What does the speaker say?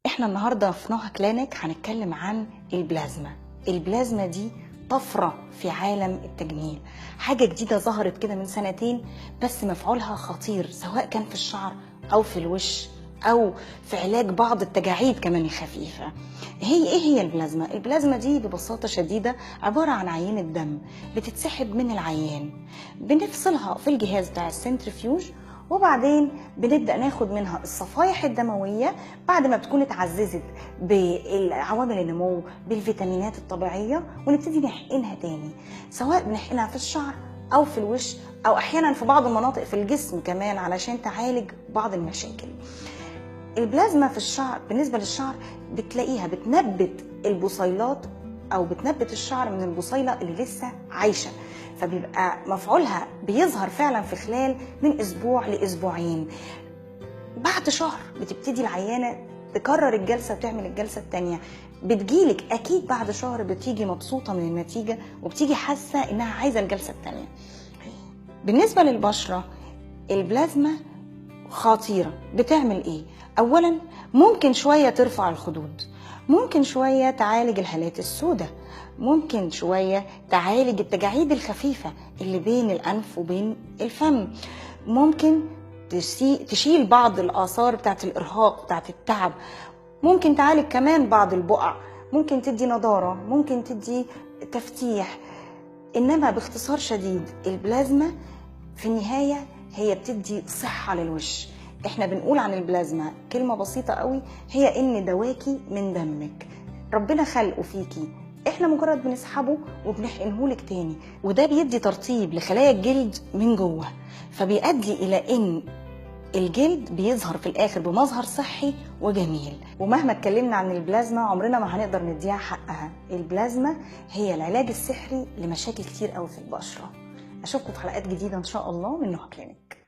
احنا النهارده في نوها كلينيك هنتكلم عن البلازما. البلازما دي طفرة في عالم التجميل، حاجة جديدة ظهرت كده من سنتين، بس مفعولها خطير سواء كان في الشعر أو في الوش أو في علاج بعض التجاعيد كمان الخفيفة. ايه هي البلازما؟ البلازما دي ببساطة شديدة عبارة عن عينة دم بتتسحب من العيان، بنفصلها في الجهاز بتاع السنترفيوج، وبعدين بنبدأ ناخد منها الصفائح الدموية بعد ما بتكون اتعززت بالعوامل النمو بالفيتامينات الطبيعية، ونبتدي نحقنها تاني، سواء بنحقنها في الشعر أو في الوش أو أحيانا في بعض المناطق في الجسم كمان علشان تعالج بعض المشاكل. البلازما في الشعر بالنسبة للشعر بتلاقيها بتنبت البصيلات أو بتنبت الشعر من البصيلة اللي لسه عايشة، فبيبقى مفعولها بيظهر فعلا في خلال من أسبوع لأسبوعين. بعد شهر بتبتدي العيانة تكرر الجلسة وتعمل الجلسة التانية، بتجيلك أكيد بعد شهر بتيجي مبسوطة من النتيجة وبتيجي حاسة إنها عايزة الجلسة التانية. بالنسبة للبشرة البلازما خطيرة. بتعمل ايه؟ اولا ممكن شوية ترفع الخدود، ممكن شوية تعالج الهالات السوداء، ممكن شوية تعالج التجاعيد الخفيفة اللي بين الانف وبين الفم، ممكن تشيل بعض الاثار بتاعت الارهاق بتاعت التعب، ممكن تعالج كمان بعض البقع، ممكن تدي نضارة، ممكن تدي تفتيح. انما باختصار شديد البلازما في النهاية هي بتدي صحة للوش. احنا بنقول عن البلازما كلمة بسيطة قوي، هي ان دواكي من دمك، ربنا خلقه فيكي، احنا مجرد بنسحبه وبنحقنهولك تاني، وده بيدي ترطيب لخلايا الجلد من جوه، فبيؤدي الى ان الجلد بيظهر في الاخر بمظهر صحي وجميل. ومهما اتكلمنا عن البلازما عمرنا ما هنقدر نديها حقها. البلازما هي العلاج السحري لمشاكل كتير قوي في البشرة. اشوفكم في حلقات جديدة ان شاء الله من نوها كلينيك.